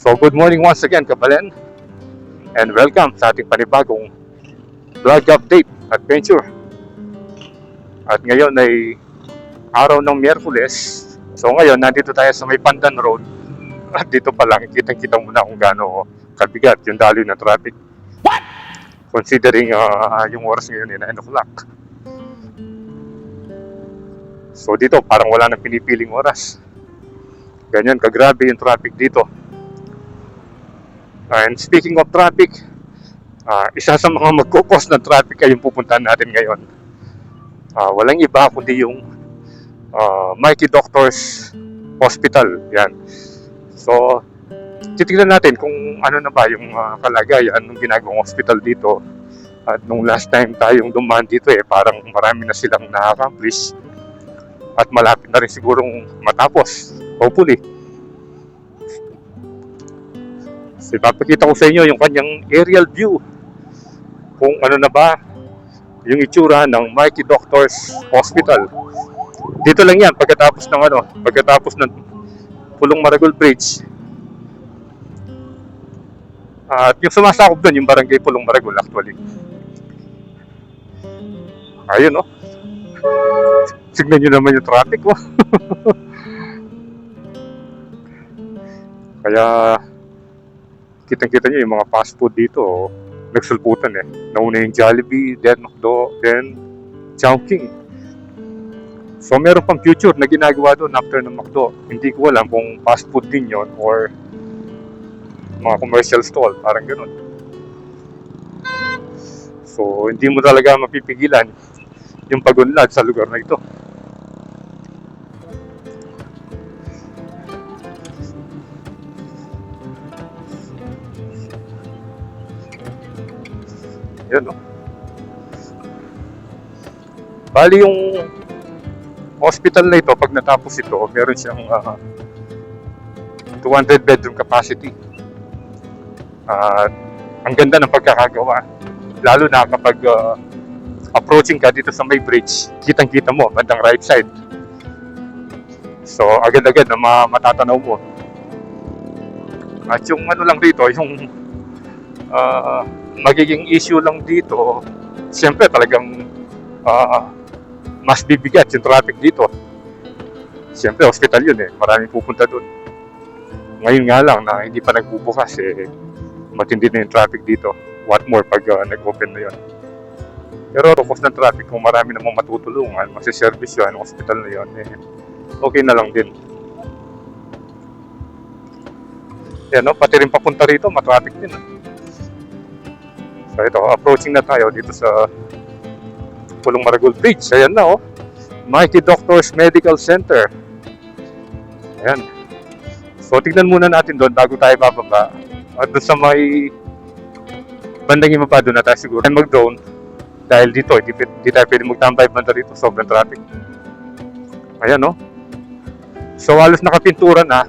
So good morning once again, Kabalen, and welcome sa ating panibagong vlog update adventure. At ngayon ay araw ng Miyerkules. So ngayon nandito tayo sa may Pandan Road. At dito pa lang kitang-kita mo na kung gaano kabigat yung daloy ng traffic. What? Considering yung oras ngayon ay 9 o'clock. So dito parang wala nang pinipiling oras. Ganyan kagrabe yung traffic dito. And speaking of traffic, isa sa mga magkukos ng traffic ay yung pupuntahan natin ngayon. Walang iba kundi yung Mighty Doctors Hospital. Yan. So, titignan natin kung ano na ba yung kalagayan ng ginagawang hospital dito. At nung last time tayong dumaan dito parang marami na silang na-accomplish. At malapit na rin sigurong matapos. Hopefully. So, ipapakita ko sa inyo yung kanyang aerial view kung ano na ba yung itsura ng Mighty Doctors Hospital. Dito lang yan pagkatapos ng Pulong Maragol Bridge. At yung sumasakop doon yung barangay Pulong Maragol actually. Ayun Tignan nyo naman yung traffic Kaya kitang-kita nyo yung mga fast food dito nagsulputan Nauna yung Jollibee, then McDo, then Chowking. So meron pang future na ginagawa doon after ng McDo. Hindi ko alam kung fast food din yon or mga commercial stall, parang ganun. So hindi mo talaga mapipigilan yung pag-unlad sa lugar na ito. Yan Bali yung hospital na ito, pag natapos ito, meron siyang 200 bedroom capacity. Ang ganda ng pagkakagawa. Lalo na kapag approaching ka dito sa may bridge, kitang-kita mo, bandang right side. So, agad-agad na matatanaw mo. At yung lang dito, yung magiging issue lang dito, siyempre talagang mas bibigat yung traffic dito. Siyempre hospital yun maraming pupunta doon. Ngayon nga lang na hindi pa nagbubukas matindi na yung traffic dito. What more pag nag-open na yun. Pero focus ng traffic, kung marami namang matutulungan, masiservice yun, hospital na yun, okay na lang din. Yan pati rin papunta rito, matraffic din So ito, approaching na tayo dito sa Pulong Maragol Bridge. Ayan na Mighty Doctors Medical Center. Ayan. So tignan muna natin doon bago tayo bababa. At doon sa may bandang ibaba doon na tayo siguro mag-drone. Dahil dito, hindi tayo pwede magtambay banda rito. Sobrang traffic. Ayan So halos nakapintura na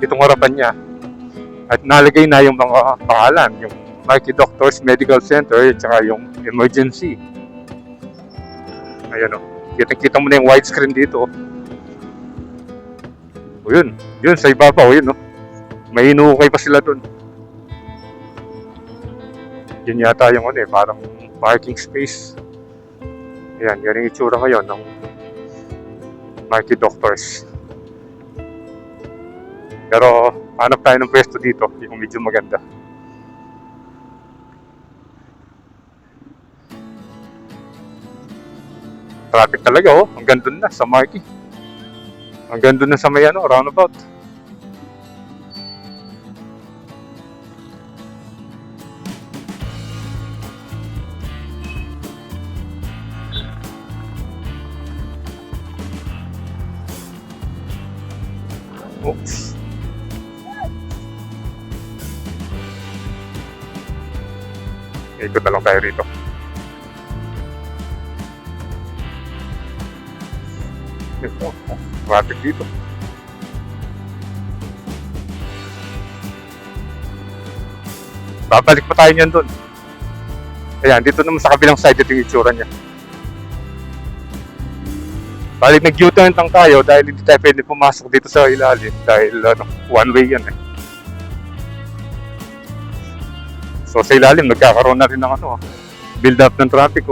itong harapan niya. At nalagay na yung mga pangalan. Yung Mighty Doctors Medical Center at saka yung emergency. Ayan Kita-kita mo na yung widescreen dito. Yun sa ibabaw, may inuukay pa sila doon. Yun yata yung parang parking space. Ayan, yan yung itsura ngayon ng Mighty Doctors. Pero hanap tayo ng pwesto dito, yung medyo maganda. Traffic talaga hanggang doon na sa Marquee. Hanggang doon na sa may roundabout. Oops. Ikot na lang tayo rito. Traffic dito. Babalik pa tayo niyan doon. Ayan, dito naman sa kabilang side, ito yung itsura niya. Balik nag-U-turn lang tayo dahil hindi tayo pwede pumasok dito sa ilalim dahil one way yan So sa ilalim, nagkakaroon na rin ng build up ng traffic.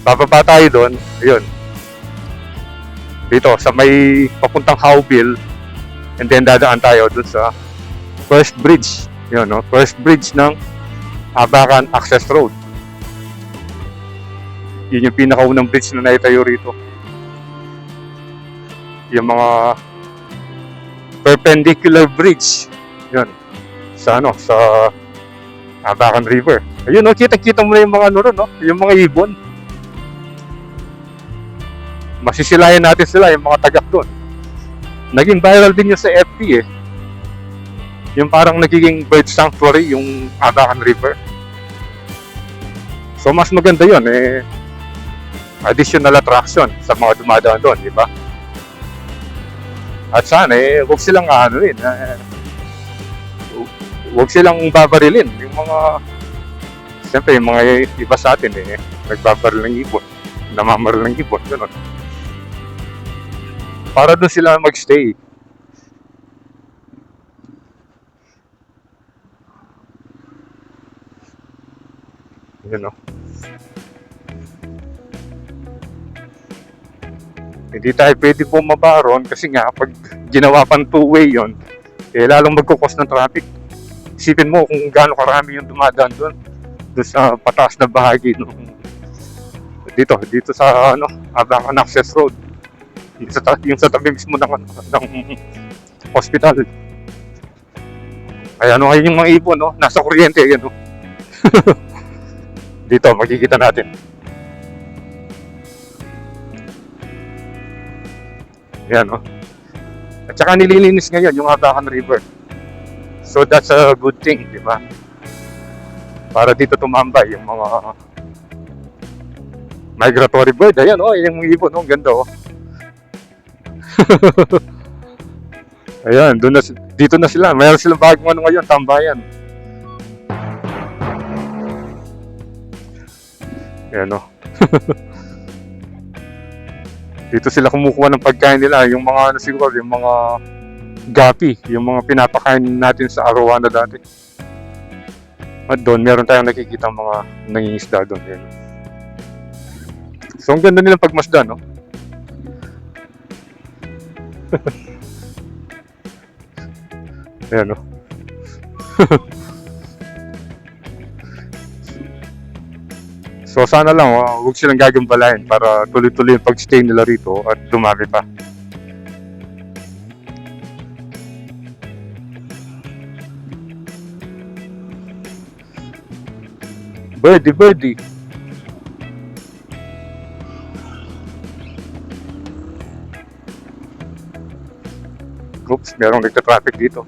Bababa tayo doon, ayun. Dito, sa may papuntang Howville, and then dadaan tayo doon sa first bridge. Yun, first bridge ng Abacan Access Road. Yun yung pinakaunang bridge na naitayo rito. Yung mga perpendicular bridge. Yun. Sa Abacan River. Ayun, kita-kita mo na yung mga yung mga ibon. Masisilayan natin sila, yung mga tagak doon. Naging viral din yun sa FB eh. Yung parang nagiging bird sanctuary, yung Abacan River. So mas maganda yun eh. Additional attraction sa mga dumadaan doon, di ba? At sana huwag silang huwag silang babarilin. Yung mga, siyempre yung mga iba sa atin nagbabaril ng ibon, namamaril ng ibon, gano'n. Para doon sila magstay. Yun, Hindi tayo pwede bumaba ron kasi nga pag ginawa pang two-way yon, lalong magkukos ng traffic. Isipin mo kung gaano karami yung dumadaan doon sa pataas na bahagi dito sa Abacan Access Road. Yung sa tabi mismo ng hospital. Ay ayun yung mga ibon, nasa kuryente yan. Dito makikita natin. Yan, At saka nililinis ngayon yung Abacan River. So that's a good thing, di ba? Para dito tumambay yung mga migratory bird. Ayan, yung ibon, ang ganda, Ayan, dito na sila. Mayroon silang bagong ngayon, tambayan. Ayan, Dito sila kumukuha ng pagkain nila, yung mga siguro, yung mga gapi, yung mga pinapakain natin sa Arowana dati. At doon, meron tayong nakikita mga nangingisda doon. Yan. So, ang ganda nilang pagmasdan, Ayan, So sana lang huwag silang gagambalain para tuloy-tuloy yung pag-stay nila rito at dumami pa. Birdie. Oops, merong nagta-traffic dito.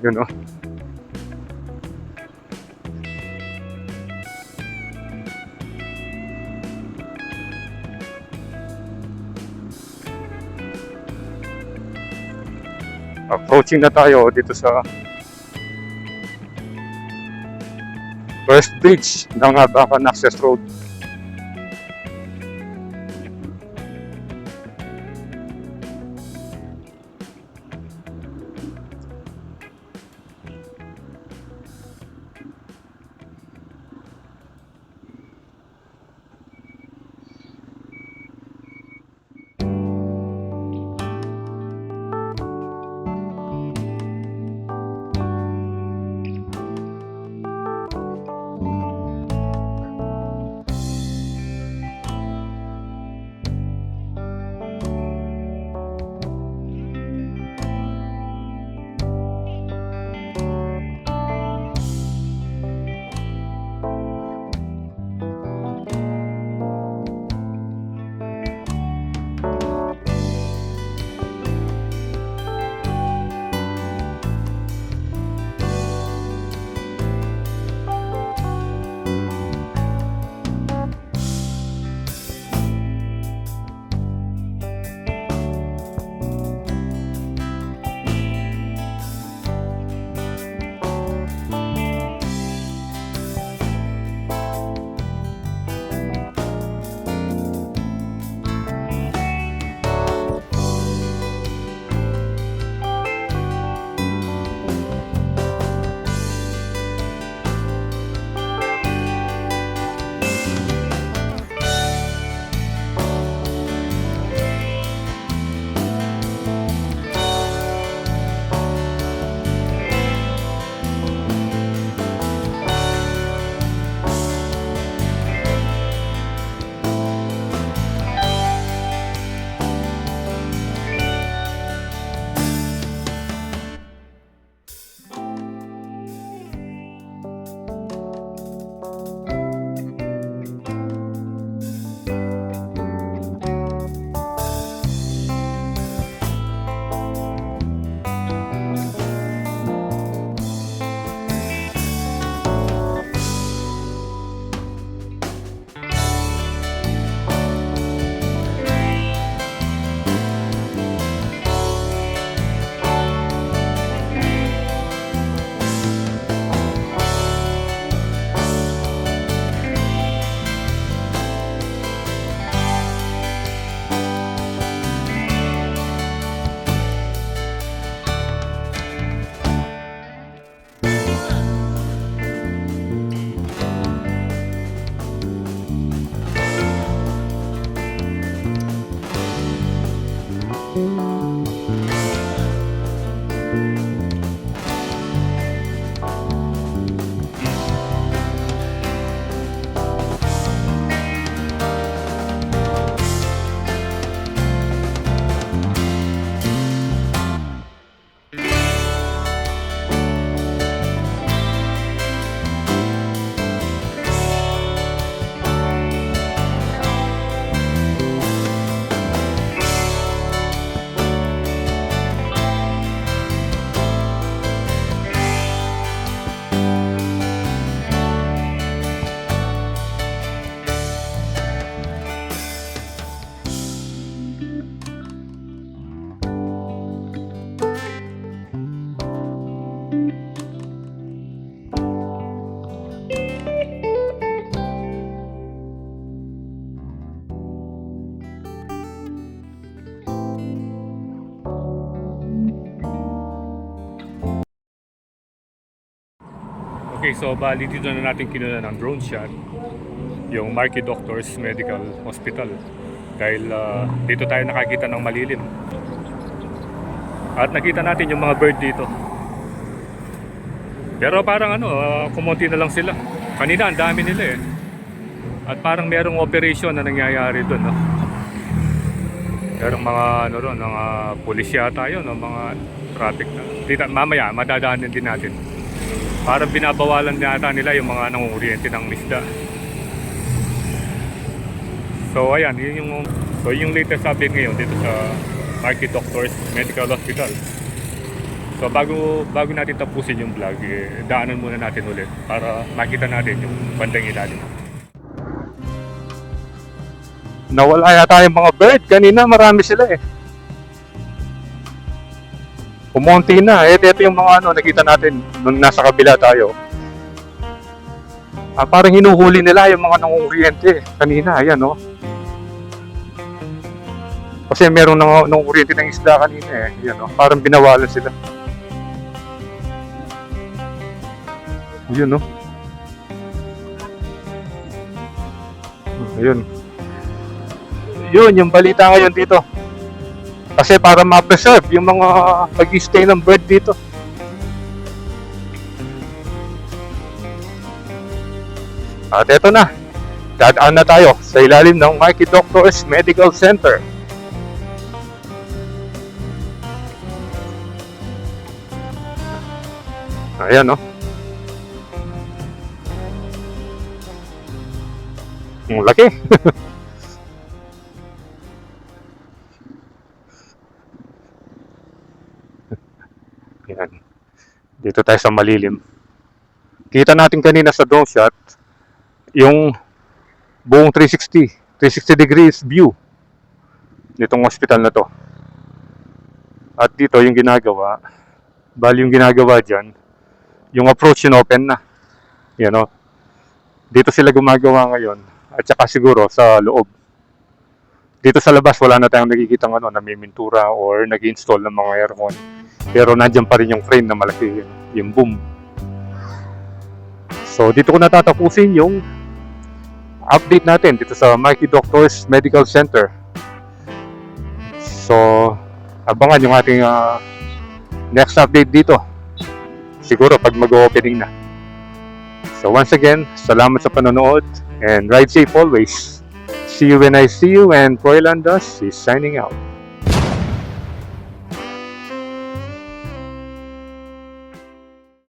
Yun, Approaching na tayo dito sa first bridge ng Abacan Access Road. Okay, so bali dito na natin kinuha ng drone shot yung Marquee Doctors Medical Hospital dahil dito tayo nakakita ng malilim at nakita natin yung mga bird dito, pero parang kumonti na lang sila. Kanina ang dami nila eh, at parang merong operation na nangyayari doon, no? Merong mga mga pulis yata yun, no? Mga traffic na dito, mamaya madadaanan din natin. Parang binabawalan yata nila yung mga nangunguryente ng isda. So ayan, yung latest update ngayon dito sa Marquee Doctors Medical Hospital. So bago natin tapusin yung vlog, daanan muna natin ulit para makita natin yung bandang ilalim. Nawala yata yung mga bird. Kanina marami sila eh. Pumunti na. Ito yung mga nakita natin nung nasa kabila tayo. Parang hinuhuli nila yung mga nangunguryente kanina. Ayan, no? Kasi meron nangunguryente ng isda kanina eh. Ayan, no? Parang binawalan sila. Yun, no? Ayun. Yun, yung balita ngayon dito. Kasi para ma-preserve yung mga pag-stay ng bird dito. At eto na. Dadaan na tayo sa ilalim ng Marquee Doctors Medical Center. Ayan, no? Ang laki. Yan. Dito tayo sa malilim. Kita natin kanina sa drone shot yung buong 360 degrees view nitong hospital na to. At dito yung ginagawa, yung ginagawa dyan, yung approach yung open na. Yan, no? Dito sila gumagawa ngayon at saka siguro sa loob. Dito sa labas wala na tayong nakikita namimintura or nag-install ng mga aircon. Pero nandiyan pa rin yung frame na malaki, yung boom. So dito ko natatapusin yung update natin dito sa Marquee Doctors Medical Center. So abangan yung ating next update dito. Siguro pag mag-opening na. So once again, salamat sa panonood and ride safe always. See you when I see you, and Froilandas is signing out.